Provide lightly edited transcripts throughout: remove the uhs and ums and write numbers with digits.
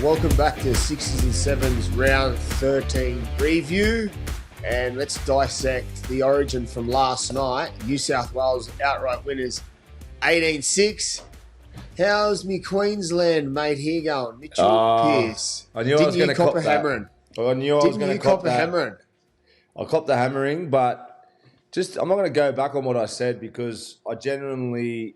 Welcome back to Sixes and Sevens round 13 review, and let's dissect the origin from last night. New South Wales outright winners 18-6. How's me Queensland mate here going? Mitchell Pearce. I knew I was going to cop that. Hammering? I knew I was going to cop that. Hammering? I copped the hammering, but I'm not going to go back on what I said because I genuinely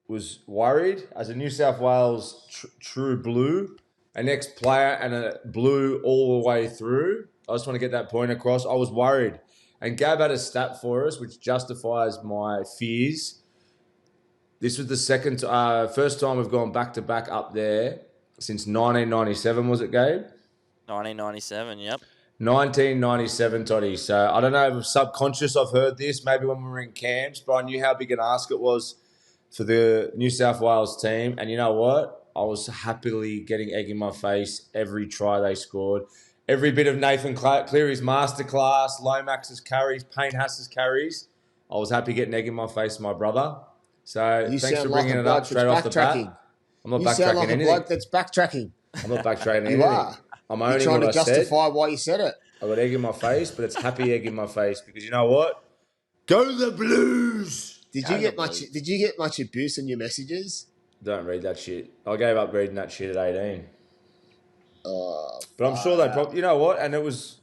was worried as a New South Wales true blue, an ex-player and a blue all the way through. I just want to get that point across. I was worried. And Gab had a stat for us, which justifies my fears. This was the first time we've gone back-to-back up there since 1997, was it, Gabe? 1997, yep. 1997, Toddy. So I don't know if subconscious I've heard this, maybe when we were in camps, but I knew how big an ask it was for the New South Wales team. And you know what? I was happily getting egg in my face every try they scored. Every bit of Nathan Cleary's masterclass, Lomax's carries, Payne Hass's carries. I was happy getting egg in my face, my brother. So thanks for bringing it up straight off the bat. I'm not backtracking anything. You sound like a bloke that's backtracking. I'm not backtracking anything. You are. I'm owning You're trying what to I said. justify why you said it. I got egg in my face, but it's happy egg in my face because you know what? Go the Blues! Did you get much abuse in your messages? Don't read that shit. I gave up reading that shit at 18. But I'm sure they probably... You know what? And it was...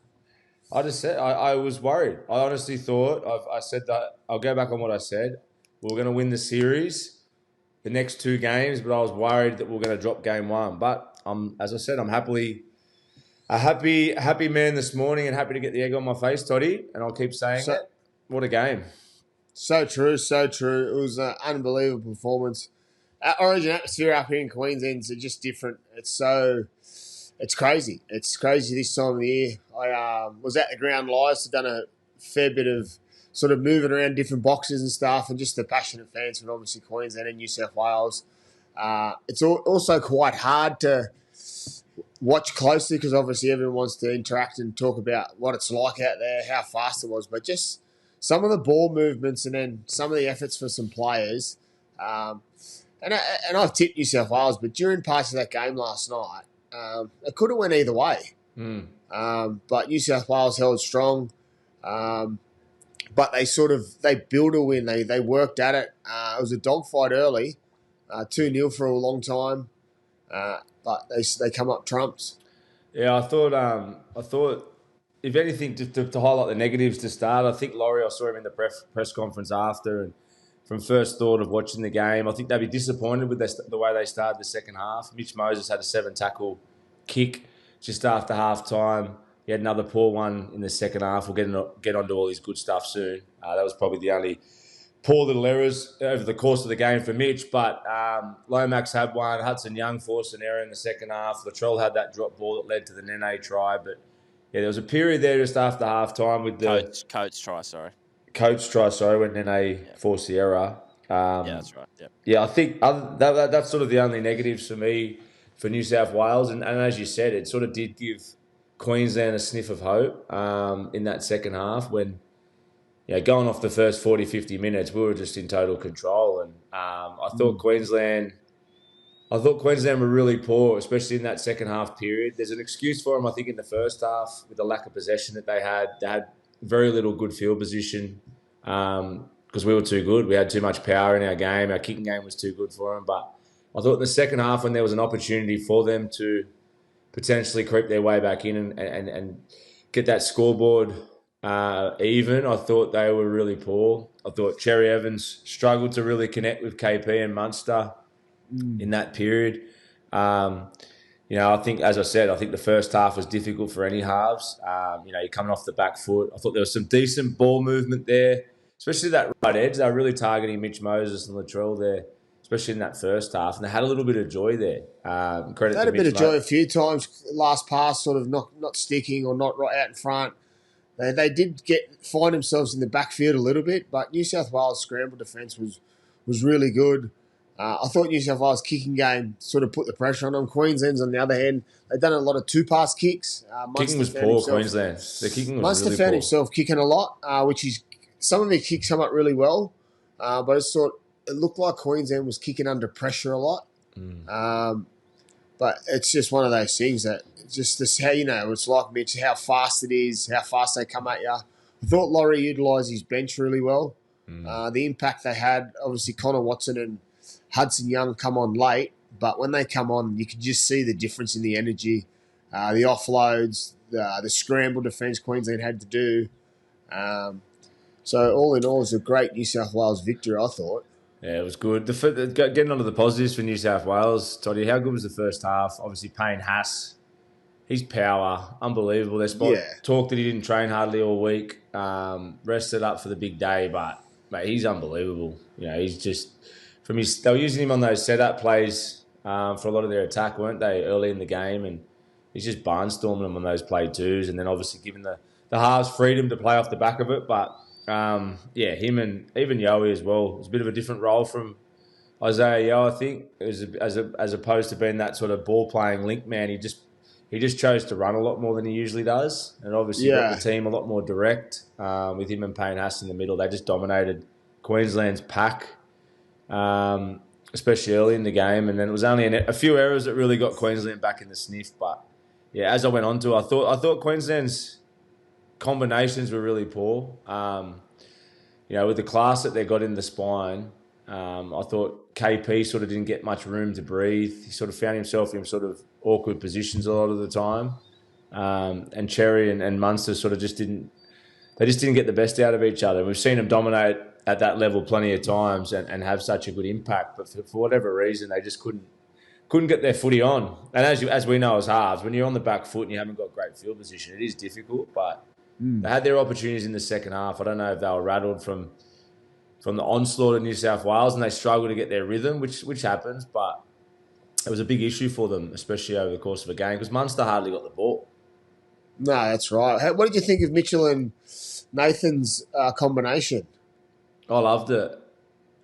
I just said... I was worried. I honestly thought... I said that... I'll go back on what I said. We were going to win the series, the next two games, but I was worried that we were going to drop game one. But as I said, I'm a happy man this morning and happy to get the egg on my face, Toddy. And I'll keep saying it. What a game. So true, so true. It was an unbelievable performance. Origin atmosphere up here in Queensland is just different. It's crazy. It's crazy this time of the year. I was at the ground live, so done a fair bit of sort of moving around different boxes and stuff, and just the passionate fans from obviously Queensland and New South Wales. It's also quite hard to watch closely because obviously everyone wants to interact and talk about what it's like out there, how fast it was, but just some of the ball movements and then some of the efforts for some players. And I've tipped New South Wales, but during parts of that game last night, it could have went either way. But New South Wales held strong. But they built a win. They worked at it. It was a dogfight early, 2-0 for a long time. But they come up trumps. Yeah, I thought if anything, to highlight the negatives to start, I think Laurie, I saw him in the press conference after, and from first thought of watching the game, I think they'd be disappointed with the way they started the second half. Mitch Moses had a 7-tackle kick just after half-time. He had another poor one in the second half. We'll get onto all his good stuff soon. That was probably the only poor little errors over the course of the game for Mitch. But Lomax had one. Hudson Young forced an error in the second half. Latrell had that drop ball that led to the Nene try. But, yeah, there was a period there just after half-time with the... Coates try, when Nene forced the error. Yeah, that's right. Yep. Yeah, I think that's sort of the only negatives for me for New South Wales. And as you said, it sort of did give Queensland a sniff of hope in that second half when, going off the first 40, 50 minutes, we were just in total control. And I thought Queensland were really poor, especially in that second half period. There's an excuse for them, I think, in the first half with the lack of possession that they had. They had very little good field position because we were too good. We had too much power in our game. Our kicking game was too good for them. But I thought in the second half when there was an opportunity for them to potentially creep their way back in and get that scoreboard even, I thought they were really poor. I thought Cherry Evans struggled to really connect with KP and Munster in that period. I think, as I said, the first half was difficult for any halves. You're coming off the back foot. I thought there was some decent ball movement there, especially that right edge. They were really targeting Mitch Moses and Latrell there, especially in that first half. And they had a little bit of joy there. They had a bit of joy a few times. Last pass sort of not sticking or not right out in front. They did find themselves in the backfield a little bit, but New South Wales' scramble defence was really good. I thought New South Wales' kicking game sort of put the pressure on them. Queensland's, on the other hand, they've done a lot of two-pass kicks. Kicking was poor, Queensland. The kicking was Munster really found poor. himself kicking a lot, which is some of their kicks come up really well, but it looked like Queensland was kicking under pressure a lot. But it's just one of those things that just this how it's like Mitch, how fast it is, how fast they come at you. I thought Laurie utilised his bench really well. The impact they had, obviously Connor Watson and Hudson Young come on late, but when they come on, you can just see the difference in the energy, the offloads, the scramble defence Queensland had to do. So all in all, it was a great New South Wales victory, I thought. Yeah, it was good. Getting onto the positives for New South Wales, Toddy, how good was the first half? Obviously, Payne Haas, his power, unbelievable. There's talk that he didn't train hardly all week, rested up for the big day, but mate, he's unbelievable. He's just they were using him on those setup plays for a lot of their attack, weren't they, early in the game, and he's just barnstorming them on those play twos, and then obviously giving the halves freedom to play off the back of it, but. Him and even Yowie as well. It was a bit of a different role from Isaiah Yeo, I think, as opposed to being that sort of ball playing link man. He just chose to run a lot more than he usually does, and obviously got the team a lot more direct with him and Payne Haas in the middle. They just dominated Queensland's pack, especially early in the game, and then it was only a few errors that really got Queensland back in the sniff. But yeah, as I went on to, I thought Queensland's combinations were really poor. With the class that they got in the spine, I thought KP sort of didn't get much room to breathe. He sort of found himself in sort of awkward positions a lot of the time. And Cherry and Munster sort of just didn't get the best out of each other. We've seen them dominate at that level plenty of times and have such a good impact, but for whatever reason, they just couldn't get their footy on. And as we know as halves, when you're on the back foot and you haven't got great field position, it is difficult, but they had their opportunities in the second half. I don't know if they were rattled from the onslaught of New South Wales and they struggled to get their rhythm, which happens, but it was a big issue for them, especially over the course of a game, because Munster hardly got the ball. No, that's right. What did you think of Mitchell and Nathan's combination? I loved it.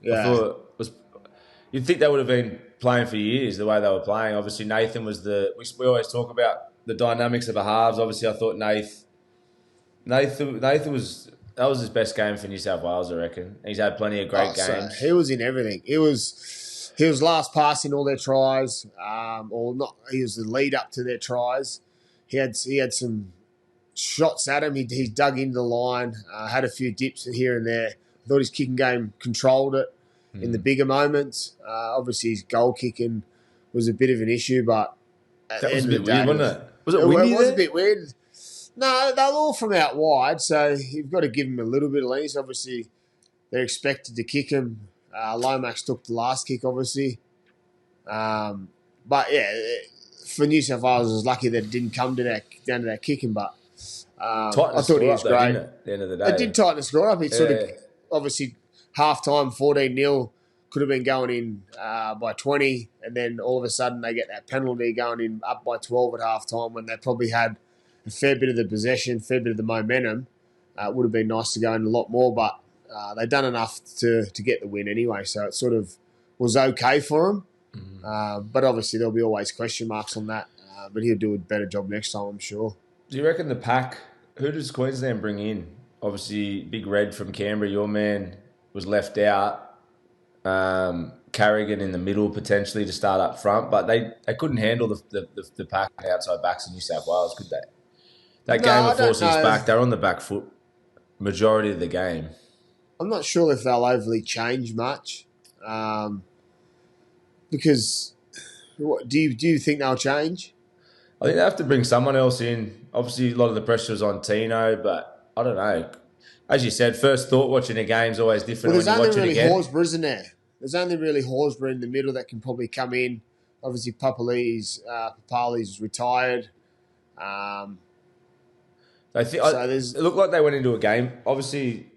Yeah. I thought you'd think they would have been playing for years the way they were playing. Obviously, Nathan was we always talk about the dynamics of a halves. Obviously, I thought Nathan that was his best game for New South Wales, I reckon. He's had plenty of great games. So he was in everything. He was last pass in all their tries, or not. He was the lead up to their tries. He had some shots at him. He dug into the line, had a few dips here and there. I thought his kicking game controlled it in the bigger moments. Obviously, his goal kicking was a bit of an issue, but that was a bit weird, wasn't it? Was it windy? It was a bit weird. No, they're all from out wide, so you've got to give them a little bit of lenience. Obviously, they're expected to kick him. Lomax took the last kick, obviously. But, yeah, for New South Wales, it was lucky that it didn't come down to that kicking, but I thought he was great. At the end of the day. It did tighten the score up. It sort of, obviously, half-time, 14-0, could have been going in by 20, and then all of a sudden they get that penalty going in up by 12 at half-time when they probably had a fair bit of the possession, fair bit of the momentum. It would have been nice to go in a lot more, but they've done enough to get the win anyway, so it sort of was okay for him. But obviously there'll be always question marks on that, but he'll do a better job next time, I'm sure. Do you reckon the pack, who does Queensland bring in? Obviously, Big Red from Canberra, your man, was left out. Carrigan in the middle potentially to start up front, but they couldn't handle the pack outside backs in New South Wales, could they? That game of 4-6 back, they're on the back foot majority of the game. I'm not sure if they'll overly change much, because do you think they'll change? I think they have to bring someone else in. Obviously, a lot of the pressure was on Tino, but I don't know. As you said, first thought watching a game is always different when you watch it again. There's only really Horsburgh, isn't there? There's only really Horsburgh in the middle that can probably come in. Obviously, Papali's retired. It looked like they went into a game. Obviously,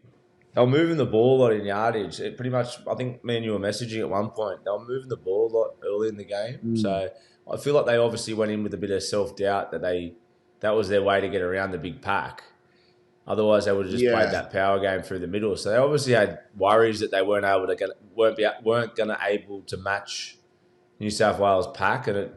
they were moving the ball a lot in yardage. It pretty much, I think me and you were messaging at one point. They were moving the ball a lot early in the game. So I feel like they obviously went in with a bit of self-doubt that was their way to get around the big pack. Otherwise, they would have just played that power game through the middle. So they obviously had worries that they weren't going to able to match New South Wales pack. And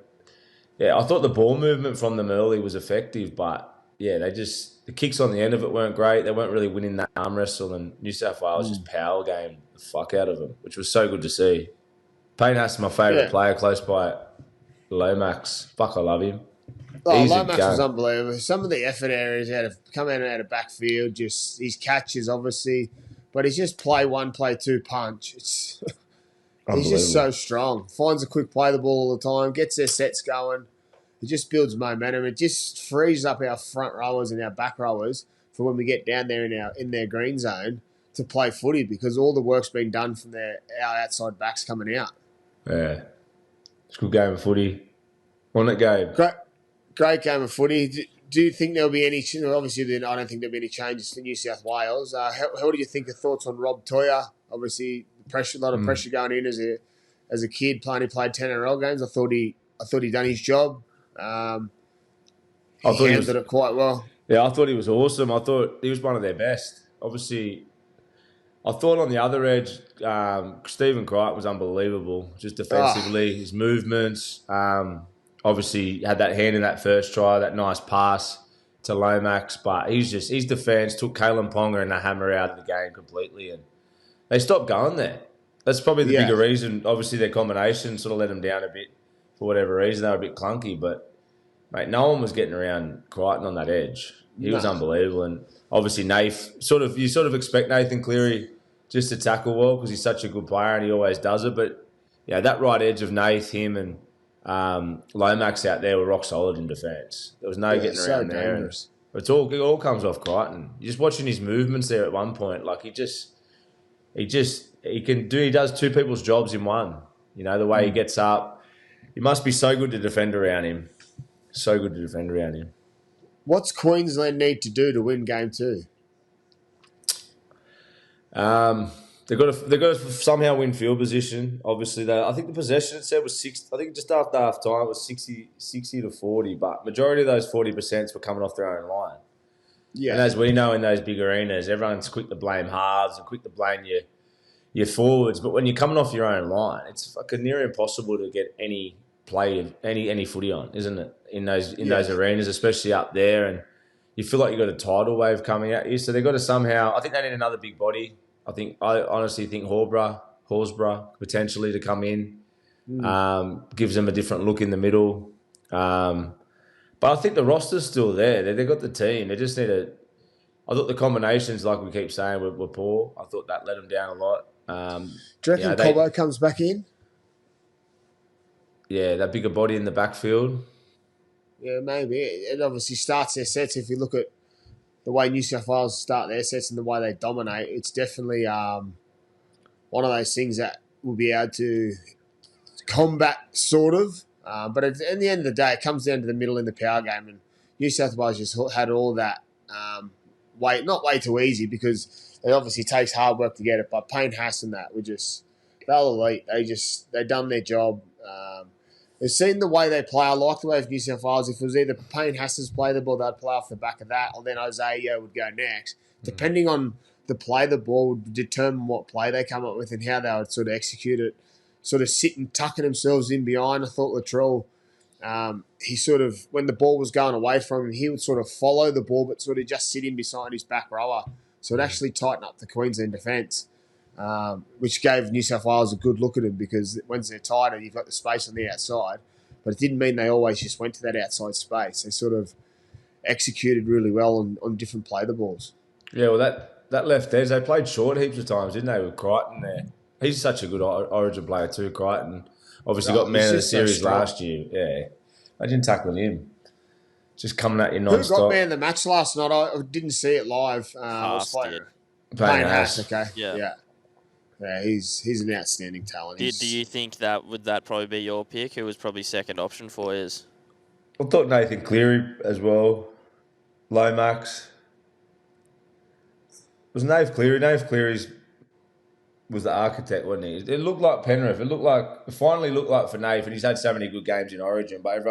I thought the ball movement from them early was effective, but the kicks on the end of it weren't great. They weren't really winning that arm wrestle, and New South Wales just power game the fuck out of them, which was so good to see. Payne Haas is my favourite player close by it. Lomax. Fuck, I love him. Oh, He's a Lomax was gun. unbelievable. Some of the effort areas coming out of backfield, just his catches, obviously, but he's just play one, play two punch. He's just Unbelievable. so strong. Finds a quick play the ball all the time, gets their sets going. It just builds momentum. It just frees up our front rowers and our back rowers for when we get down there in their green zone to play footy because all the work's been done from our outside backs coming out. Yeah. It's a good game of footy. Wasn't it, Gabe? Great game of footy. Do you think there'll be any? Obviously, I don't think there'll be any changes to New South Wales. How do you think? Your thoughts on Rob Toya? Obviously, a lot of pressure going in as a kid. He played 10 NRL games. I thought he done his job. He handled it quite well. Yeah, I thought he was awesome. I thought he was one of their best. Obviously, I thought on the other edge, Stephen Crichton was unbelievable. Just defensively, his movements. Obviously, had that hand in that first try, that nice pass to Lomax. But his defence took Kalen Ponga and the hammer out of the game completely. And they stopped going there. That's probably the bigger reason. Obviously, their combination sort of let them down a bit for whatever reason. They were a bit clunky. But, mate, no one was getting around Crichton on that edge. He was unbelievable. And obviously, you sort of expect Nathan Cleary just to tackle well because he's such a good player and he always does it. But, yeah, that right edge of Nath, him and Lomax out there were rock solid in defence. There was no getting around there. And it all comes off Crichton. You're just watching his movements there at one point. Like, he does two people's jobs in one. You know, the way he gets up. He must be so good to defend around him. So good to defend around him. What's Queensland need to do to win game 2? They've got to somehow win field position. Obviously, I think the possession it said was 6. I think just after half time it was 60 to 40. But majority of those 40% were coming off their own line. Yeah. And as we know in those big arenas, everyone's quick to blame halves and quick to blame your forwards. But when you're coming off your own line, it's fucking near impossible to get any play, any footy on, isn't it? In those arenas, especially up there, and you feel like you've got a tidal wave coming at you. So they've got to somehow. I think they need another big body. I honestly think Horsburgh potentially to come in, gives them a different look in the middle. But I think the roster's still there. They've got the team. They just need to. I thought the combinations, like we keep saying, were poor. I thought that let them down a lot. Do you reckon Cobbo comes back in? Yeah, that bigger body in the backfield. Yeah, maybe. It obviously starts their sets. If you look at the way New South Wales start their sets and the way they dominate, it's definitely one of those things that will be able to combat, sort of. But at the end of the day, it comes down to the middle in the power game. And New South Wales just had all that not way too easy because it obviously takes hard work to get it. But Payne Haas and that they're elite. They done their job. They've seen the way they play. I like the way of New South Wales. If it was either Payne Haas's play the ball, they'd play off the back of that, or then Isaiah would go next. Depending on the play, the ball would determine what play they come up with and how they would sort of execute it. Sort of sitting, tucking themselves in behind. I thought Latrell, he sort of, when the ball was going away from him, he would sort of follow the ball, but sort of just sit in beside his back rower. So it actually tightened up the Queensland defence. Which gave New South Wales a good look at him because once they're tighter, you've got the space on the outside. But it didn't mean they always just went to that outside space. They sort of executed really well on different play the balls. Yeah, well, that left edge, they played short heaps of times, didn't they, with Crichton there? He's such a good origin player too, Crichton. Obviously got man of the series last year. Yeah. Imagine tackling him. Just coming at you non-stop. Who got man of the match last night? I didn't see it live. Payne Haas, okay. Yeah. Yeah, he's an outstanding talent. Do you think would that probably be your pick? Who was probably second option for you? I thought Nathan Cleary as well. Lomax. It was Nave Cleary. Nave Cleary's was the architect, wasn't he? It looked like Penrith. It finally looked like for Nave, and he's had so many good games in Origin, but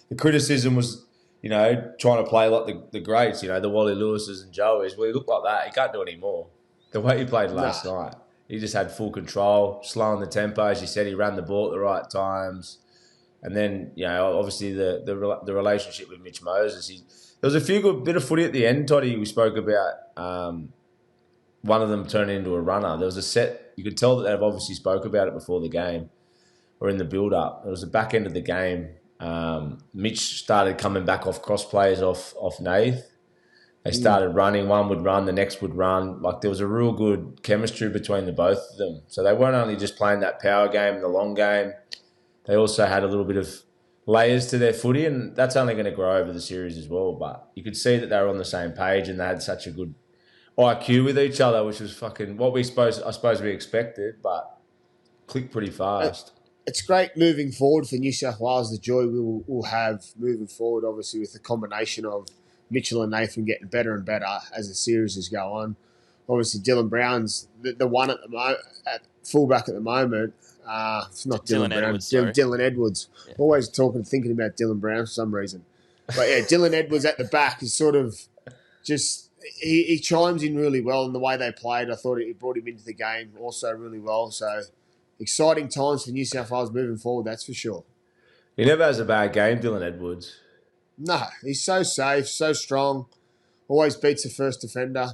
the criticism was, trying to play like the greats, the Wally Lewises and Joeys. Well, he looked like that. He can't do any more. The way he played last night. He just had full control, slowing the tempo. As you said, he ran the ball at the right times. And then, obviously the relationship with Mitch Moses. There was a bit of footy at the end, Toddy, we spoke about one of them turning into a runner. There was a set, you could tell that they've obviously spoke about it before the game, or in the build-up. It was the back end of the game. Mitch started coming back off cross plays off Nath. They started running. One would run, the next would run. Like, there was a real good chemistry between the both of them. So they weren't only just playing that power game and the long game. They also had a little bit of layers to their footy, and that's only going to grow over the series as well. But you could see that they were on the same page and they had such a good IQ with each other, which was fucking what I suppose we expected, but clicked pretty fast. It's great moving forward for New South Wales, the joy we'll have moving forward, obviously, with the combination of Mitchell and Nathan getting better and better as the series is go on. Obviously, Dylan Brown's the one at fullback at the moment. It's not Dylan Brown, Edwards, Dylan Edwards. Yeah. Always thinking about Dylan Brown for some reason. But yeah, Dylan Edwards at the back is sort of just he chimes in really well in the way they played. I thought it brought him into the game also really well. So exciting times for New South Wales moving forward, that's for sure. He never has a bad game, Dylan Edwards. No, he's so safe, so strong. Always beats the first defender.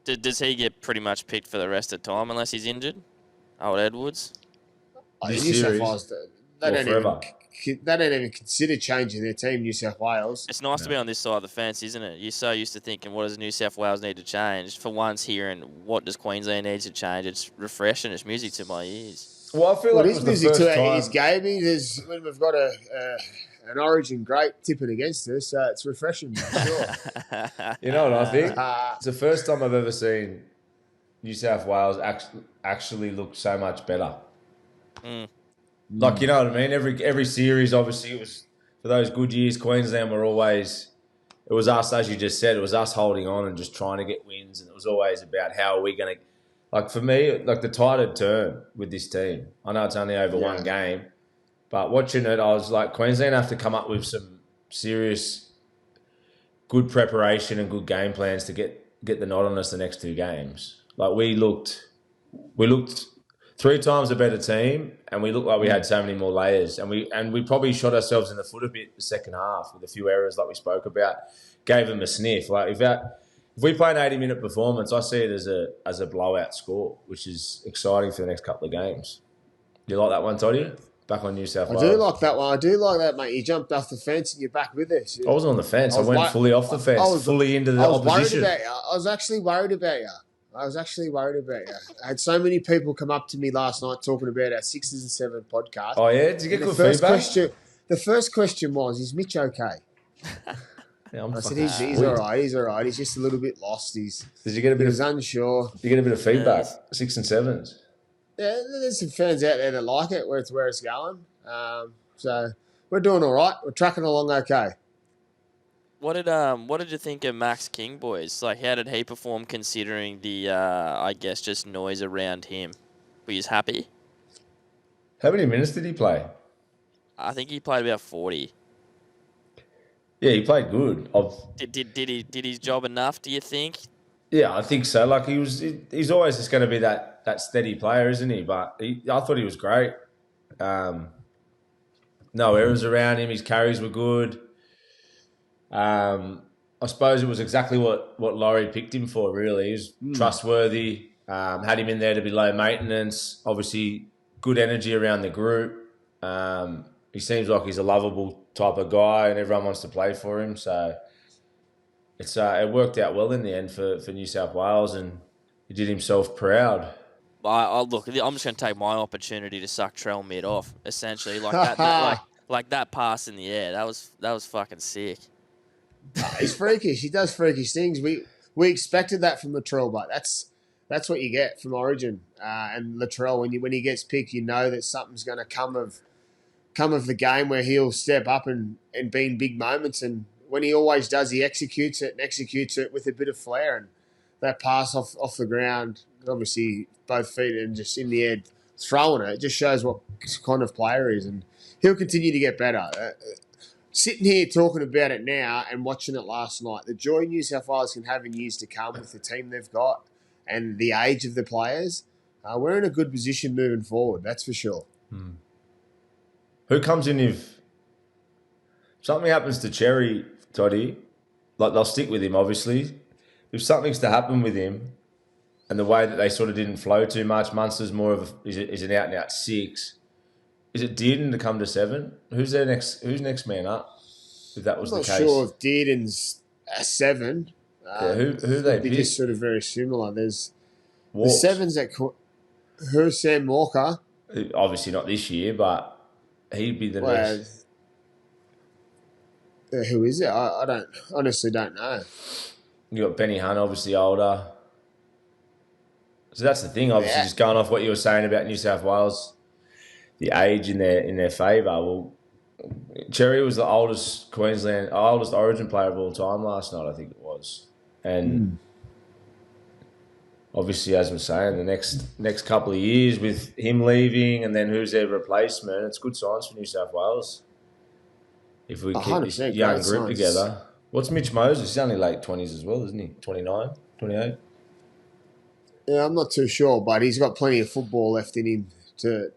Does he get pretty much picked for the rest of the time unless he's injured? Old Edwards? New South Wales, they don't even consider changing their team, New South Wales. It's nice to be on this side of the fence, isn't it? You're so used to thinking, what does New South Wales need to change? For once hearing, what does Queensland need to change? It's refreshing. It's music to my ears. Well, I feel like it was music to our ears, Gaby. We've got an Origin great tipping against us, so it's refreshing, for sure. You know what I think? It's the first time I've ever seen New South Wales actually look so much better. Like, you know what I mean? Every series, obviously, it was for those good years. Queensland were always, it was us, as you just said, it was us holding on and just trying to get wins, and it was always about how are we going to. Like, for me, like, the tide had turned with this team. I know it's only over one game, but watching it, I was like, Queensland have to come up with some serious good preparation and good game plans to get the nod on us the next two games. Like, we looked 3 times a better team, and we looked like we had so many more layers, and we probably shot ourselves in the foot a bit the second half with a few errors like we spoke about. Gave them a sniff. Like, if we play an 80-minute performance, I see it as a blowout score, which is exciting for the next couple of games. You like that one, Toddy? Back on New South Wales. I do like that one. I do like that, mate. You jumped off the fence and you're back with us. I wasn't on the fence. I went fully off the fence, fully into the opposition. I was actually worried about you. I had so many people come up to me last night talking about our 6s and 7 podcast. Oh, yeah? Did you get good feedback? The first question was, is Mitch okay? Yeah, I said, he's all right. He's all right. He's just a little bit lost. He was unsure. Did you get a bit of feedback? 6 and 7s? Yeah, there's some fans out there that like it, where it's going. So we're doing all right. We're tracking along okay. What did you think of Max King, boys? Like, how did he perform considering the, I guess, just noise around him? Were you happy? How many minutes did he play? I think he played about 40. Yeah, he played good. Did his job enough, do you think? Yeah, I think so. Like, he's always just going to be that steady player, isn't he? But I thought he was great. No errors around him. His carries were good. I suppose it was exactly what Laurie picked him for, really. He was trustworthy, had him in there to be low maintenance, obviously good energy around the group. He seems like he's a lovable type of guy and everyone wants to play for him. So it worked out well in the end for New South Wales, and he did himself proud. Look, I'm just going to take my opportunity to suck Trell mid off, essentially. Like that pass in the air. That was fucking sick. He's freakish. He does freakish things. We expected that from Latrell, but that's what you get from Origin. And Latrell, when he gets picked, you know that something's going to come of the game where he'll step up and be in big moments. And when he always does, he executes it with a bit of flair. And that pass off the ground, obviously both feet and just in the air throwing it just shows what kind of player he is. And he'll continue to get better. Sitting here talking about it now and watching it last night, the joy New South Wales can have in years to come with the team they've got and the age of the players, we're in a good position moving forward, that's for sure. Who comes in if something happens to Cherry, Toddy? Like, they'll stick with him, obviously. If something's to happen with him and the way that they sort of didn't flow too much, Munster's more of is an out-and-out 6. Is it Dearden to come to 7? Who's their next? Who's next man up? If that was I'm the not case, sure if Dearden's a 7. yeah. Who they Would be pick? just sort of very similar. There's the Walks. 7s that who's Sam Walker? Obviously not this year, but he'd be the Well, next. who is it? I don't honestly don't know. You got Benny Hunt, obviously older. So that's the thing. Obviously, Yeah. just going off what you were saying about New South Wales, the age in their favour. Well, Cherry was the oldest Origin player of all time last night, I think it was, and obviously, as we're saying, the next couple of years with him leaving and then who's their replacement, it's good signs for New South Wales. If we keep this 100% young great group signs. together. What's Mitch Moses? He's only late 20s as well, isn't he? 29, 28? Yeah, I'm not too sure, but he's got plenty of football left in him to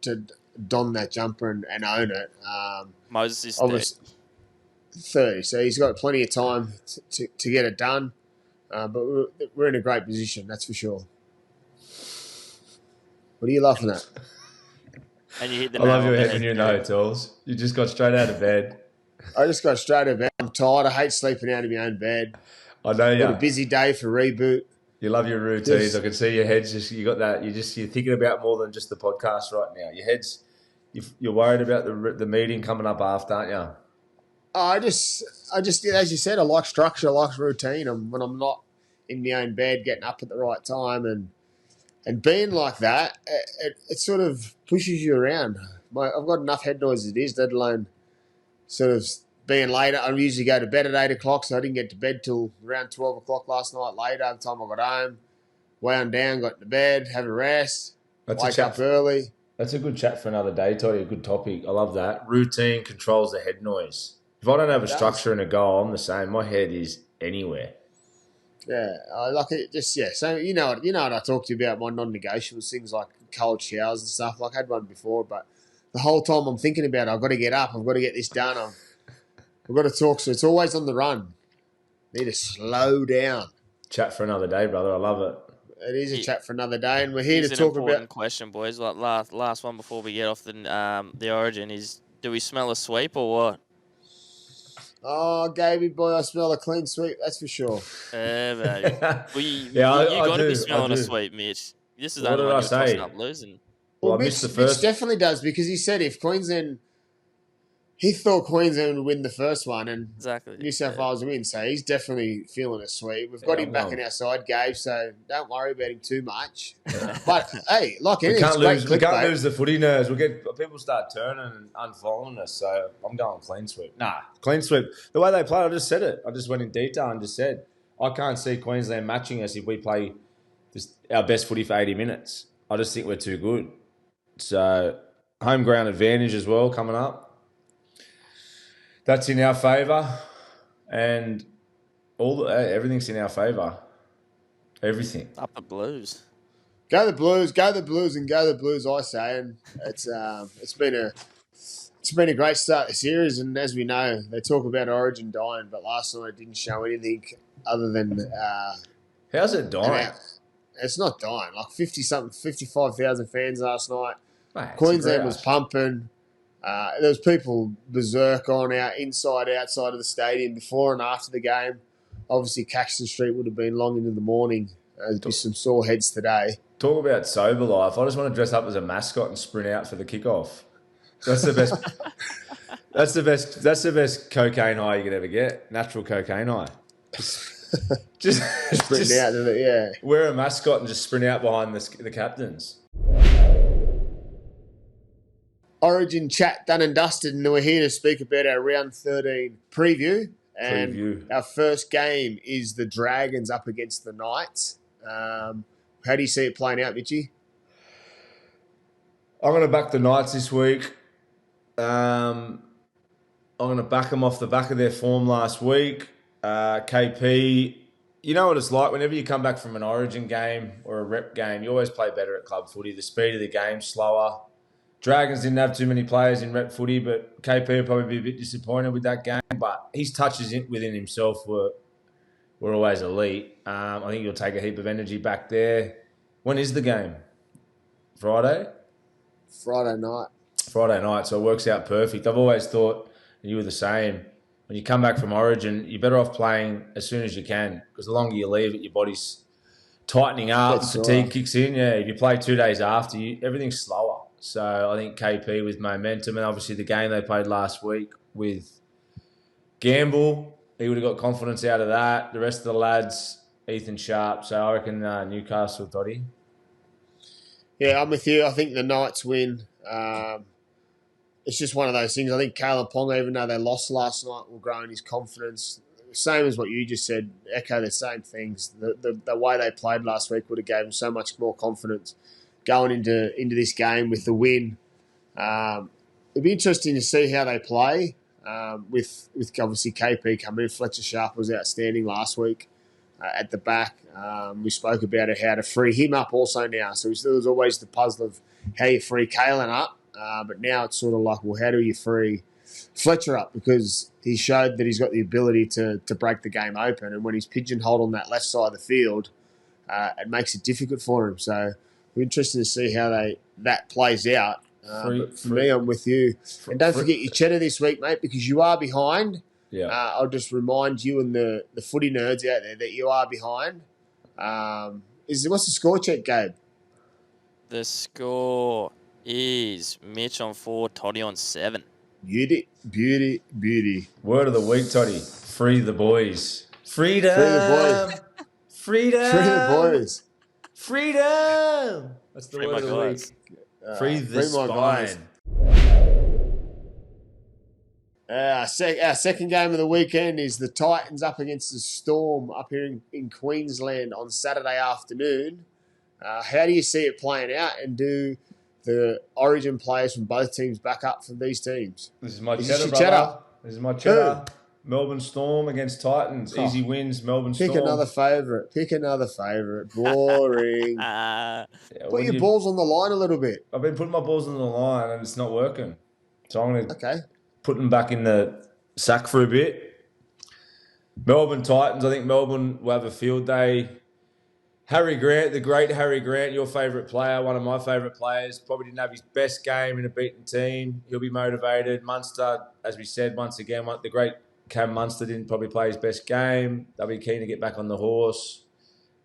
don that jumper and own it. Moses is Obviously 30, so he's got plenty of time to get it done. But we're in a great position, that's for sure. What are you laughing at? And you hit the I love nail your on the head when you're in the head. hotels. You just got straight out of bed. I just got straight out of bed. I'm tired. I hate sleeping out of my own bed. I know Got a you. busy day for reboot. You love your routines. Yes. I can see your head's just, you got that. You're thinking about more than just the podcast right now. Your head's, you're worried about the meeting coming up after, aren't you? I just, as you said, I like structure, I like routine. When I'm not in my own bed, getting up at the right time and being like that, it sort of pushes you around. I've got enough head noise as it is, let alone sort of being later. I usually go to bed at 8 o'clock, so I didn't get to bed till around 12 o'clock last night later. By the time I got home, wound down, got to bed, have a rest, wake up early. That's a good chat for another day, Toddy. A good topic. I love that. Routine controls the head noise. If I don't have a structure and a goal, I'm the same. My head is anywhere. Yeah, I like it. Just So you know what I talked to you about my non-negotiables, things like cold showers and stuff. Like I had one before, but the whole time I'm thinking about it, I've got to get up. I've got to get this done. I've got to talk. So it's always on the run. Need to slow down. Chat for another day, brother. I love it. It is a chat for another day, and we're here to Here's talk an important about. question, boys. Like last one before we get off the Origin is: do we smell a sweep or what? Oh, Gaby boy, I smell a clean sweep. That's for sure. Baby. Well, you I got to do, be smelling I a do. sweep, Mitch. This is What only did when I you're tossing say? up losing. Well, I Mitch, missed the first. Mitch definitely does because he said if Queensland, he thought Queensland would win the first one and Exactly. New South Wales win. So he's definitely feeling a sweep. We've got him back on our side, Gabe. So don't worry about him too much. But hey, like We anything, can't it's great lose. We can't clickbait. lose the footy nerves. We'll get people start turning and unfollowing us. So I'm going clean sweep. Nah, clean sweep. The way they play, I just said it. I just went in detail and just said I can't see Queensland matching us if we play just our best footy for 80 minutes. I just think we're too good. So home ground advantage as well coming up. That's in our favour, and everything's in our favour. Everything. Up the Blues. Go the Blues, and go the Blues. I say, and it's been a great start to the series. And as we know, they talk about Origin dying, but last night it didn't show anything other than How's it dying? it's not dying. Like 55,000 fans last night. Mate, it's Queensland a was grouse. pumping. There was people berserk on outside of the stadium before and after the game. Obviously, Caxton Street would have been long into the morning. There'd be some sore heads today. Talk about sober life. I just want to dress up as a mascot and sprint out for the kickoff. That's the best. That's the best cocaine high you could ever get. Natural cocaine high. Just Sprinting out, yeah. wear a mascot and just sprint out behind the captains. Origin chat done and dusted, and we're here to speak about our round 13 preview. And our first game is the Dragons up against the Knights. How do you see it playing out, Mitchie? I'm going to back the Knights this week. I'm going to back them off the back of their form last week. KP, you know what it's like whenever you come back from an Origin game or a rep game, you always play better at club footy. The speed of the game slower. Dragons didn't have too many players in rep footy, but KP will probably be a bit disappointed with that game. But his touches within himself were always elite. I think he'll take a heap of energy back there. When is the game? Friday? Friday night. Friday night, so it works out perfect. I've always thought, and you were the same, when you come back from Origin, you're better off playing as soon as you can, because the longer you leave it, your body's tightening up, Gets fatigue sore. kicks in. Yeah, if you play 2 days after, everything's slower. So I think KP with momentum, and obviously the game they played last week with Gamble, he would have got confidence out of that. The rest of the lads, Ethan Sharp. So I reckon Newcastle, Toddy. Yeah, I'm with you. I think the Knights win. It's just one of those things. I think Caleb Ponga, even though they lost last night, will grow in his confidence. Same as what you just said, echo the same things. The way they played last week would have gave them so much more confidence going into this game with the win. It'd be interesting to see how they play with obviously KP coming in. Fletcher Sharp was outstanding last week at the back. We spoke about it, how to free him up also now. So there was always the puzzle of how you free Kalen up. But now it's sort of like, well, how do you free Fletcher up? Because he showed that he's got the ability to break the game open. And when he's pigeonholed on that left side of the field, it makes it difficult for him. So we're interested to see how that plays out. But for me, I'm with you. And don't forget your cheddar this week, mate, because you are behind. Yeah. I'll just remind you and the footy nerds out there that you are behind. What's the score check, Gabe? The score is Mitch on 4, Toddy on 7. Beauty. Word of the week, Toddy. Free the boys. Freedom. Free the boys. Freedom. Free the boys. Freedom. That's the Free word my of the guys. week. Free the free my spine. Our second game of the weekend is the Titans up against the Storm up here in Queensland on Saturday afternoon. How do you see it playing out, and do the Origin players from both teams back up for these teams? This is my Is cheddar, this your brother. cheddar? This is my cheddar. Melbourne Storm against Titans. Oh. Easy wins, Melbourne Pick Storm. another favourite. Boring. Yeah, Put your balls on the line a little bit. I've been putting my balls on the line and it's not working. So I'm going to Okay. put them back in the sack for a bit. Melbourne Titans. I think Melbourne will have a field day. Harry Grant, the great Harry Grant, your favourite player, one of my favourite players, probably didn't have his best game in a beaten team. He'll be motivated. Munster, as we said, once again, the great Cam Munster didn't probably play his best game. They'll be keen to get back on the horse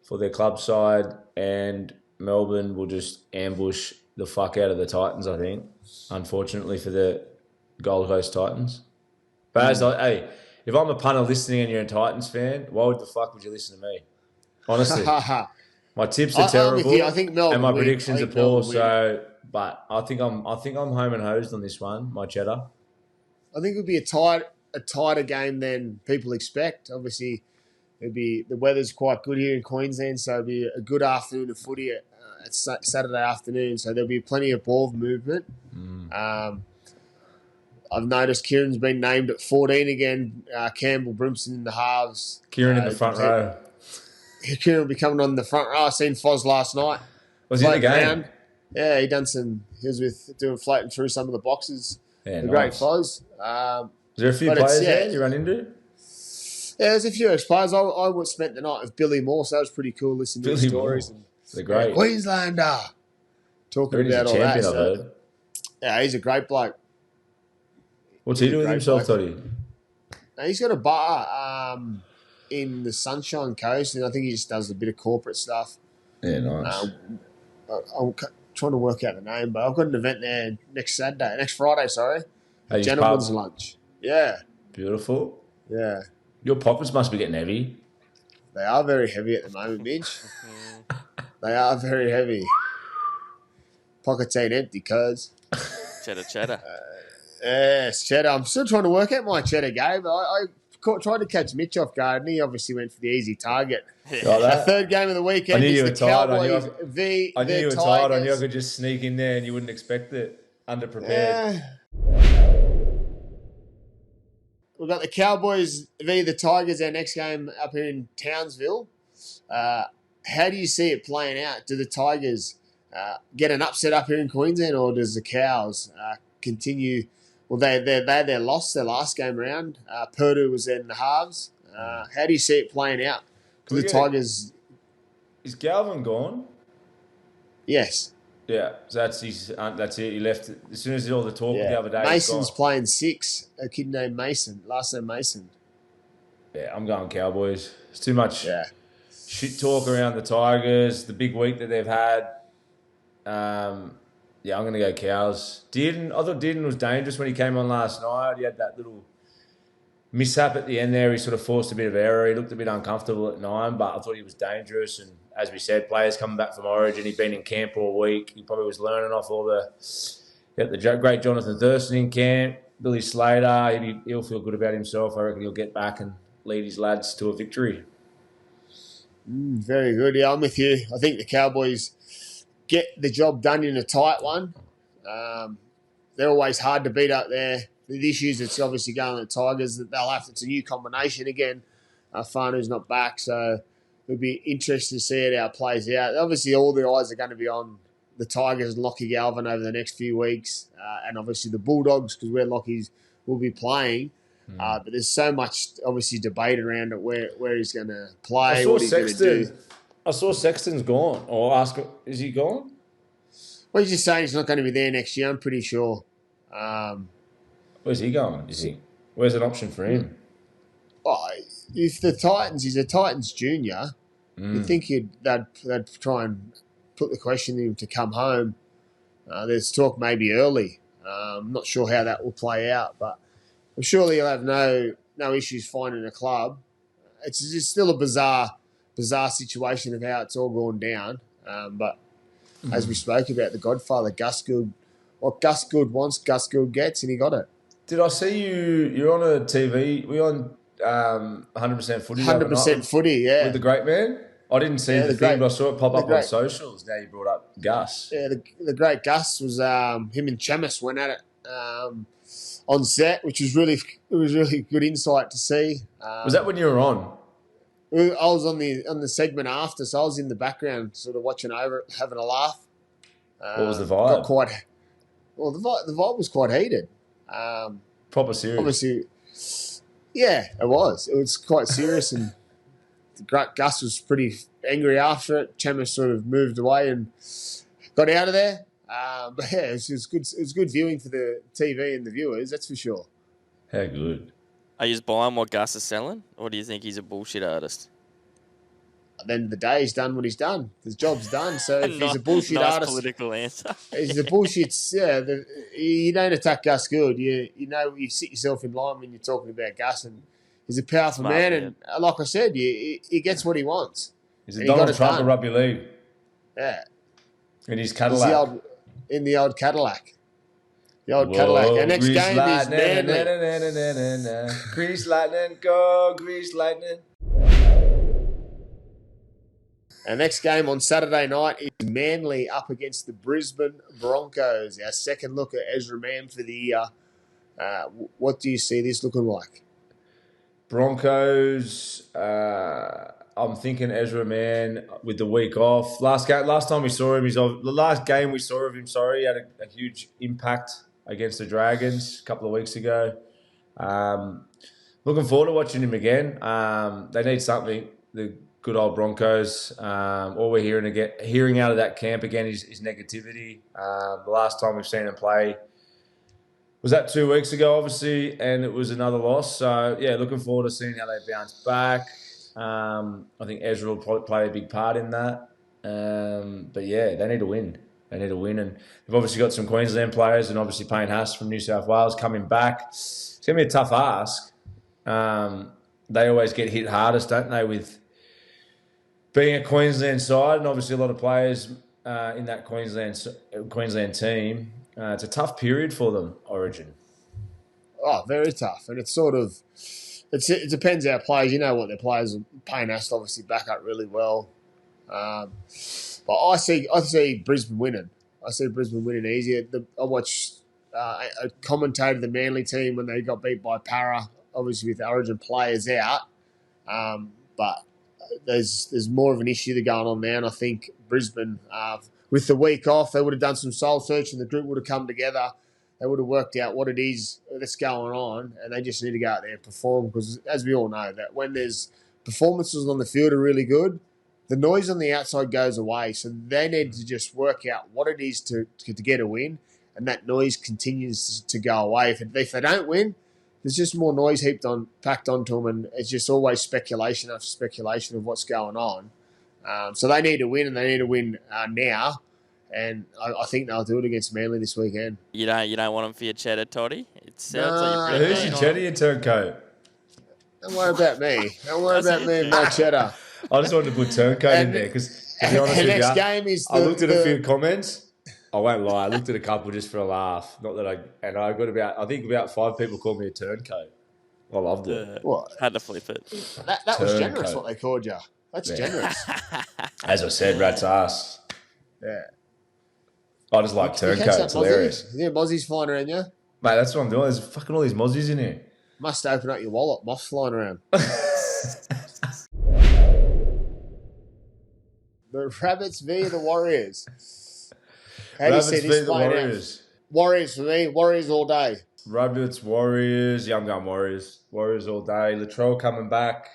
for their club side, and Melbourne will just ambush the fuck out of the Titans, I think, unfortunately for the Gold Coast Titans. But hey, if I'm a punter listening and you're a Titans fan, why the fuck would you listen to me? Honestly, my tips are terrible. I think Melbourne and my win. predictions are poor. So, but I think I'm home and hosed on this one. My cheddar. I think it would be a tighter game than people expect. Obviously, the weather's quite good here in Queensland, so it'll be a good afternoon of footy at Saturday afternoon. So there'll be plenty of ball movement. I've noticed Kieran's been named at 14 again. Campbell, Brimson in the halves. Kieran in the front row. Kieran will be coming on the front row. I seen Foz last night. Was he in the game? Around. Yeah, he was doing floating through some of the boxes. Yeah, the nice. great Foz. Is there a few players there you run into? Yeah, there's a few ex-players. I spent the night with Billy Moore, so it was pretty cool listening to his stories. They're great. Queenslander. Talking about all that. I've heard. Yeah, he's a great bloke. What's he doing with himself, Toddy? He's got a bar in the Sunshine Coast, and I think he just does a bit of corporate stuff. Yeah, nice. I'm trying to work out the name, but I've got an event there next Friday, Hey, gentleman's lunch. Yeah. Beautiful. Yeah. Your pockets must be getting heavy. They are very heavy at the moment, Mitch. They are very heavy. Pockets ain't empty, cuz. Cheddar. Yes, cheddar. I'm still trying to work out my cheddar game. I tried to catch Mitch off guard, and he obviously went for the easy target. Our third game of the weekend is the Cowboys V I knew you were Tigers. tired. I knew I could just sneak in there and you wouldn't expect it. Underprepared. We've got the Cowboys v the Tigers, our next game up here in Townsville. How do you see it playing out? Do the Tigers get an upset up here in Queensland, or does the Cows continue? Well, they lost their last game round. Purdue was in the halves. How do you see it playing out? Do the Tigers? Is Galvin gone? Yes. Yeah, so that's that's it. He left as soon as all the talk the Yeah. other day. Mason's He's gone. playing 6. A kid named Mason. Last name Mason. Yeah, I'm going Cowboys. It's too much Yeah. shit talk around the Tigers. The big week that they've had. Yeah, I'm going to go Cows. I thought Dearden was dangerous when he came on last night. He had that little mishap at the end there. He sort of forced a bit of error. He looked a bit uncomfortable at 9, but I thought he was dangerous. And as we said, players coming back from Origin. He'd been in camp all week. He probably was learning off all the great Jonathan Thurston in camp. Billy Slater, he'll feel good about himself. I reckon he'll get back and lead his lads to a victory. Very good. Yeah, I'm with you. I think the Cowboys get the job done in a tight one. They're always hard to beat up there. The issues it's obviously going with the Tigers that it's a new combination again. Fanu's not back, so it'll be interesting to see how it plays out. Obviously, all the eyes are going to be on the Tigers and Lockie Galvin over the next few weeks, and obviously the Bulldogs because where Lockie's will be playing. But there's so much obviously debate around it where he's going to play, what he's going to do. I saw Sexton's gone. Or ask, is he gone? Well, he's just saying he's not going to be there next year. I'm pretty sure. Where's he going? Where's an option for him? If the Titans, he's a Titans junior, you'd think they'd try and put the question to him to come home. There's talk maybe early. I'm not sure how that will play out, but I'm sure he'll have no issues finding a club. It's just still a bizarre situation of how it's all gone down. But as we spoke about, the Godfather, Gus Gould, what Gus Gould wants, Gus Gould gets, and he got it. Did I see you? You're on a TV. Were you on 100% Footy? 100% Footy, yeah. With the great man? I didn't see the thing, but I saw it pop up on socials. Now you brought up Gus. Yeah, the great Gus was him and Chamis went at it on set, which was really good insight to see. Was that when you were on? I was on the segment after, so I was in the background, sort of watching over it, having a laugh. What was the vibe? The vibe was quite heated. Proper serious. Obviously, yeah, it was. It was quite serious, and Gus was pretty angry after it. Chamis sort of moved away and got out of there. But yeah, it was good. It was good viewing for the TV and the viewers. That's for sure. How good. Are you just buying what Gus is selling, or do you think he's a bullshit artist? At the end of the day, he's done what he's done. His job's done. So if he's a bullshit artist, political answer. He's a bullshit. Yeah, you don't attack Gus Gould. You sit yourself in line when you're talking about Gus, and he's a powerful man. And like I said, he gets what he wants. He's a Donald Trump of rugby league. Yeah, in his Cadillac. In the old Cadillac. The old Cadillac. Our next game is Manly. Grease lightning, go Grease lightning. Our next game on Saturday night is Manly up against the Brisbane Broncos. Our second look at Ezra Mann for the year. What do you see this looking like? Broncos, I'm thinking Ezra Mann with the week off. Last time we saw him, the last game we saw of him, he had a huge impact against the Dragons a couple of weeks ago. Looking forward to watching him again. They need something. The good old Broncos. All we're hearing out of that camp again is negativity. The last time we've seen them play was that 2 weeks ago, obviously, and it was another loss. So, yeah, looking forward to seeing how they bounce back. I think Ezra will probably play a big part in that. But, yeah, they need to win. And they've obviously got some Queensland players and obviously Payne Haas from New South Wales coming back. It's going to be a tough ask. They always get hit hardest, don't they, with being a Queensland side, and obviously a lot of players in that Queensland team. It's a tough period for them, Origin. Oh, very tough. And it's sort of it depends how players. You know what their players are. Payne has to obviously back up really well. But I see Brisbane winning. I see Brisbane winning easier. I watched a commentator of the Manly team when they got beat by Para, obviously with Origin players out. But there's more of an issue going on now, and I think Brisbane, with the week off, they would have done some soul searching. The group would have come together. They would have worked out what it is that's going on, and they just need to go out there and perform because, as we all know, that when there's performances on the field are really good, the noise on the outside goes away. So they need to just work out what it is to get a win, and that noise continues to go away. If they don't win, there's just more noise packed onto them, and it's just always speculation after speculation of what's going on. So they need to win, and they need to win now. And I think they'll do it against Manly this weekend. You don't want them for your cheddar, Toddy? It sounds like you're pretty Who's keen your on cheddar, them. your turncoat? Don't worry about me. Don't worry about me and my cheddar. I just wanted to put turncoat in there because, to be honest The with next you, game is I looked at a few comments. I won't lie. I looked at a couple just for a laugh. Not that I got about 5 people called me a turncoat. I loved it. What? Had to flip it. That was generous Turncoat. what they called you. That's generous. As I said, rat's ass. Yeah. I just like You catch turncoat. that It's hilarious. Mozzie? Yeah, Mozzie's flying around you. Mate, that's what I'm doing. There's fucking all these mozzies in here. Must open up your wallet. Moths flying around. The Rabbits v the Warriors. How do you see Rabbits v this the playing out? Warriors. Warriors for me. Warriors all day. Rabbits, Warriors. Yeah, I'm going Warriors. Warriors all day. Latrell coming back.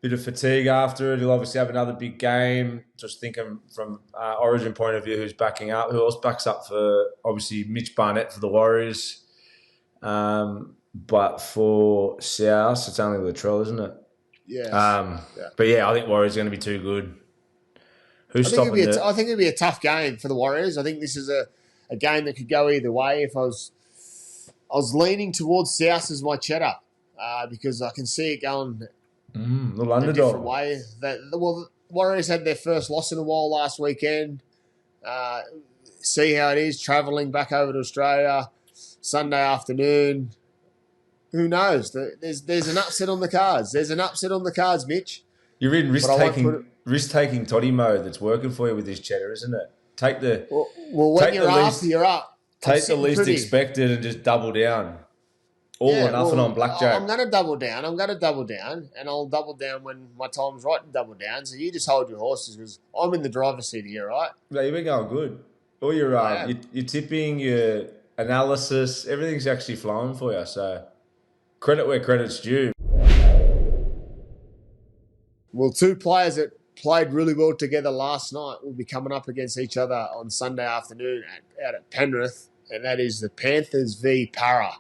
Bit of fatigue after it. He'll obviously have another big game. Just thinking from Origin point of view, who's backing up? Who else backs up for, obviously, Mitch Barnett for the Warriors. But for South, it's only Latrell, isn't it? Yeah. But yeah, I think Warriors are going to be too good. Who's I stopping it? think it'd be a tough game for the Warriors. I think this is a game that could go either way. If I was leaning towards South as my cheddar because I can see it going Little a different underdog. way. The Warriors had their first loss in a while last weekend. See how it is travelling back over to Australia Sunday afternoon. Who knows? There's an upset on the cards. There's an upset on the cards, Mitch. You're in But I won't put risk-taking Toddy mode that's working for you with this cheddar, isn't it? Take the Well, when Take you're the up, least- you're up. I'm take the sitting least pretty. expected and just double down. All or nothing on blackjack. I'm going to double down. And I'll double down when my time's right to double down. So you just hold your horses because I'm in the driver's seat here, right? No, you've been going good. All your your tipping, your analysis, everything's actually flowing for you. So credit where credit's due. Well, two players that played really well together last night will be coming up against each other on Sunday afternoon out at Penrith, and that is the Panthers v Para.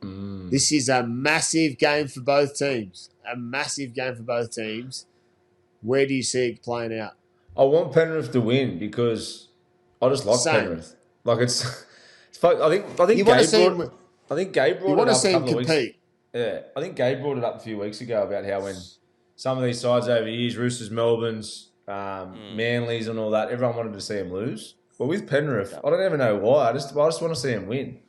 This is a massive game for both teams. Where do you see it playing out? I want Penrith to win because I just like Same. Penrith. Like it's I think You want to Gabe see brought, him, I think Gabe brought you it want to up see a him couple of weeks. compete. Yeah, I think Gabe brought it up a few weeks ago about how when some of these sides over the years, Roosters, Melbournes, Manleys and all that, everyone wanted to see him lose. But with Penrith, I don't even know why. I just want to see him win.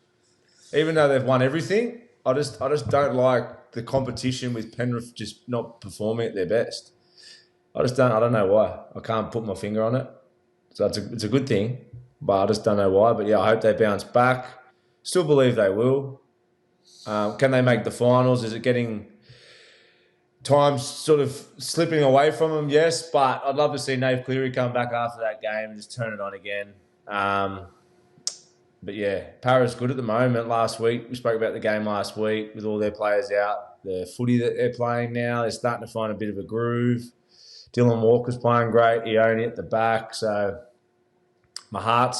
Even though they've won everything, I just don't like the competition with Penrith just not performing at their best. I don't know why. I can't put my finger on it. So it's a good thing, but I just don't know why. But yeah, I hope they bounce back. Still believe they will. Can they make the finals? Is it getting time sort of slipping away from them? Yes, but I'd love to see Nave Cleary come back after that game and just turn it on again. But yeah, Para's good at the moment. Last week, we spoke about the game last week with all their players out. The footy that they're playing now, they're starting to find a bit of a groove. Dylan Walker's playing great. Ione at the back. So my heart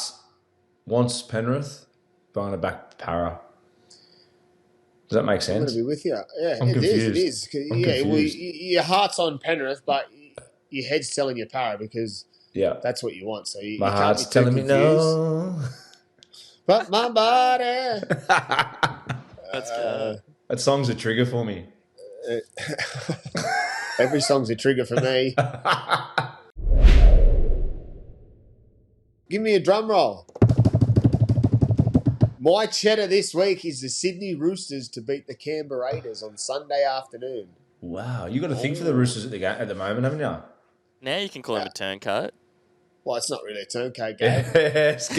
wants Penrith, but I'm going to back Para. Does that make I'm sense? going to be with you. Yeah, I'm it confused. is. I'm Yeah, well, confused. your heart's on Penrith, but your head's telling you Para because Yeah. that's what you want. So you My can't heart's be too telling me confused. no. But my body. That's good. That song's a trigger for me. Every song's a trigger for me. Give me a drum roll. My cheddar this week is the Sydney Roosters to beat the Canberra Raiders on Sunday afternoon. Wow, you got to think for the Roosters at the moment, haven't you? Now you can call him a turncoat. Well, it's not really a turncoat game. Yes,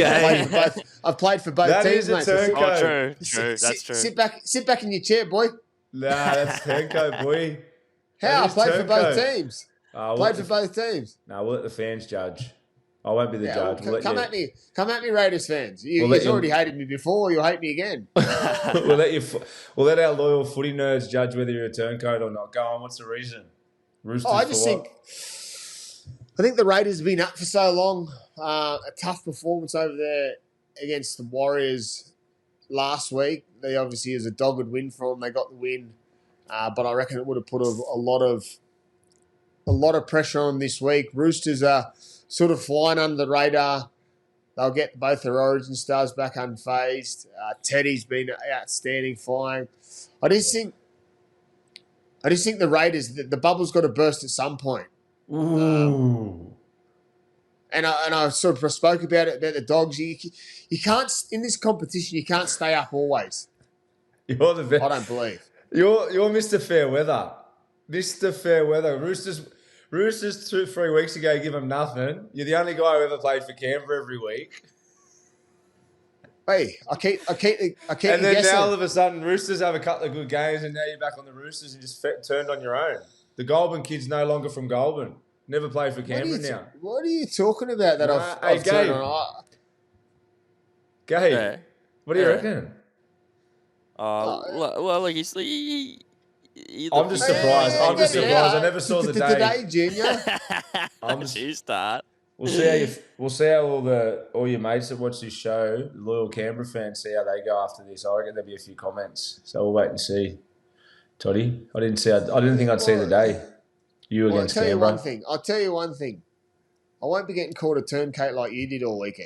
I've played for both That teams, is a mate. So turncoat. Oh, true. That's true. Sit back in your chair, boy. Nah, that's turncoat, boy. How? That I is played for both turncoat. teams. We'll Played let for both teams. we'll let the fans judge. I won't be the Yeah, judge. We'll come at me, Raiders fans. You've let you- already hated me before. You'll hate me again. we'll let our loyal footy nerds judge whether you're a turncoat or not. Go on. What's the reason? Roosters I for just what? think I think the Raiders have been up for so long. A tough performance over there against the Warriors last week. They obviously is a dogged win for them. They got the win, but I reckon it would have put a lot of pressure on this week. Roosters are sort of flying under the radar. They'll get both their origin stars back unfazed. Teddy's been outstanding flying. I just think the Raiders, the bubble's got to burst at some point. Ooh. And I sort of spoke about the Dogs. You can't, in this competition, you can't stay up always. You're the best. I don't believe. You're Mr. Fairweather. Mr. Fairweather. Roosters 2-3 weeks ago give them nothing. You're the only guy who ever played for Canberra every week. Hey, I keep And then guessing. now all of a sudden Roosters have a couple of good games and now you're back on the Roosters and just turned on your own. The Goulburn kid's no longer from Goulburn. Never played for Canberra now. What are you talking about that I've Gabe. turned on? Gabe, Yeah. what do you reckon? Well, like he's. I'm just surprised. I'm just surprised. I never saw the day. Today, Junior. You start. We'll see how all your mates that watch this show, the loyal Canberra fans, see how they go after this. I reckon there'll be a few comments. So we'll wait and see. Toddy, I didn't think I'd see the day. Against Canberra. I'll tell you one thing. I won't be getting called a turncoat like you did all week.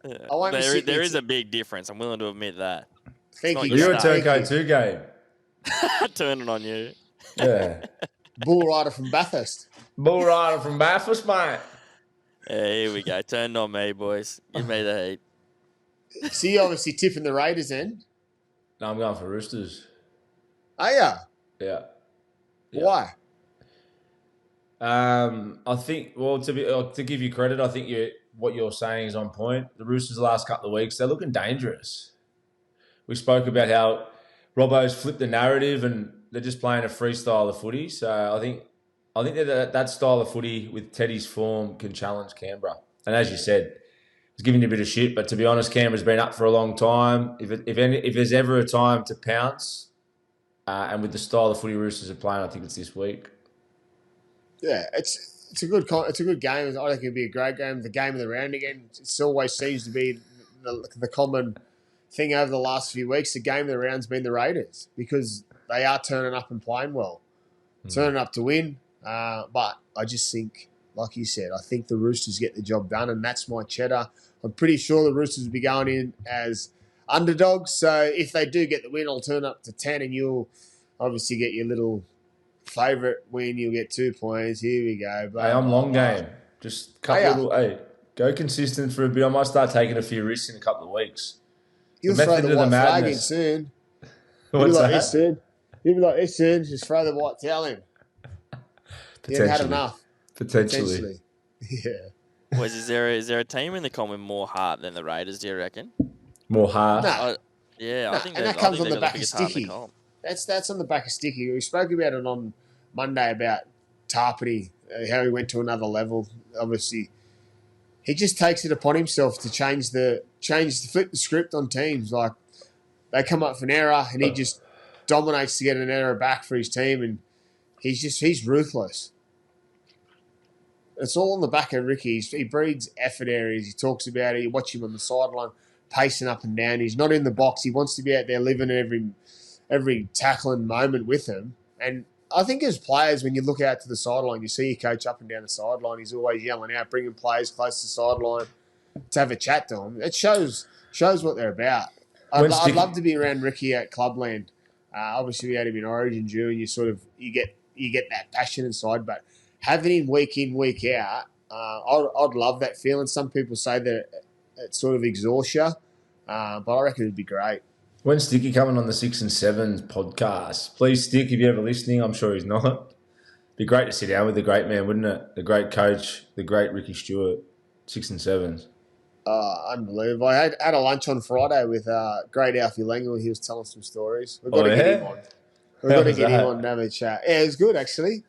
There is a big difference. I'm willing to admit that. Thank you. You're a turncoat too, Gabe. Turning on you. Yeah. Bull rider from Bathurst. Bull rider from Bathurst, mate. Yeah, here we go. Turned on me, boys. Give me the heat. So you're obviously tipping the Raiders then? No, I'm going for Roosters. Are ya? Yeah. Why? I think, to give you credit, I think what you're saying is on point. The Roosters the last couple of weeks, they're looking dangerous. We spoke about how Robbo's flipped the narrative and they're just playing a freestyle of footy. So I think that style of footy with Teddy's form can challenge Canberra. And as you said, he's giving you a bit of shit, but to be honest, Canberra's been up for a long time. If there's ever a time to pounce, and with the style of footy Roosters are playing, I think it's this week. Yeah, it's a good game. I think it'd be a great game. The game of the round again. It always seems to be the common thing over the last few weeks. The game of the round's been the Raiders because they are turning up and playing well, turning up to win. But I just think, like you said, I think the Roosters get the job done, and that's my cheddar. I'm pretty sure the Roosters will be going in as underdogs. So if they do get the win, I'll turn up to 10, and you'll obviously get your little favourite win. You'll get 2 points. Here we go. Hey, I'm long game. Just go consistent for a bit. I might start taking a few risks in a couple of weeks. You'll throw the white flag in soon. You'll be like this soon. Just throw the white towel in. You've had enough. Potentially. Yeah. Boys, is there a team in the comp with more heart than the Raiders, do you reckon? More heart? No. I think and that comes on the back of biggest heart in the Sticky. comp. That's on the back of Sticky. We spoke about it on Monday about Tarpany, how he went to another level. Obviously, he just takes it upon himself to flip the script on teams. Like they come up for an error, and he just dominates to get an error back for his team, and he's ruthless. It's all on the back of Ricky. He breeds effort areas. He talks about it. You watch him on the sideline, pacing up and down. He's not in the box. He wants to be out there living every tackling moment with him. And I think as players, when you look out to the sideline, you see your coach up and down the sideline. He's always yelling out, bringing players close to the sideline to have a chat to them. It shows what they're about. I'd love to be around Ricky at Clubland. Obviously, we had him in Origin June. You get that passion inside, but having him week in, week out, I'd love that feeling. Some people say that it sort of exhausts you, but I reckon it'd be great. When's Sticky coming on the 6 and 7 podcast? Please, Stick, if you're ever listening, I'm sure he's not. Be great to sit down with the great man, wouldn't it? The great coach, the great Ricky Stewart, 6 and 7s. Unbelievable. I had a lunch on Friday with great Alfie Lengel. He was telling some stories. We've got to get him on. We've got to get him on and have a chat. Yeah, it was good, actually.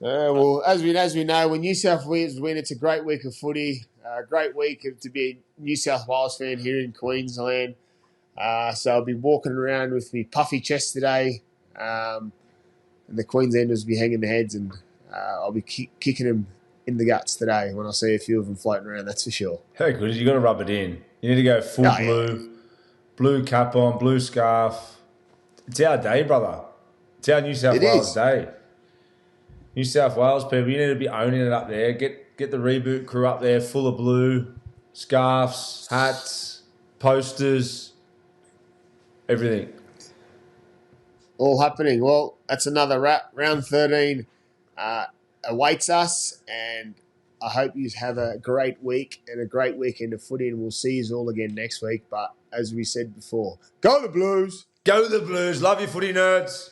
Well, as we know, when New South Wales win, it's a great week of footy. Great week to be a New South Wales fan here in Queensland. So I'll be walking around with my puffy chest today. and the Queenslanders will be hanging their heads, and I'll be kicking them in the guts today when I see a few of them floating around, that's for sure. How good is you got to rub it in. You need to go full blue, blue cap on, blue scarf. It's our day, brother. It's our New South Wales day. New South Wales people, you need to be owning it up there. Get the reboot crew up there, full of blue, scarves, hats, posters, everything. All happening. Well, that's another wrap. Round 13 awaits us, and I hope you have a great week and a great weekend of footy, and we'll see you all again next week. But as we said before, go the Blues! Go the Blues. Love you, footy nerds.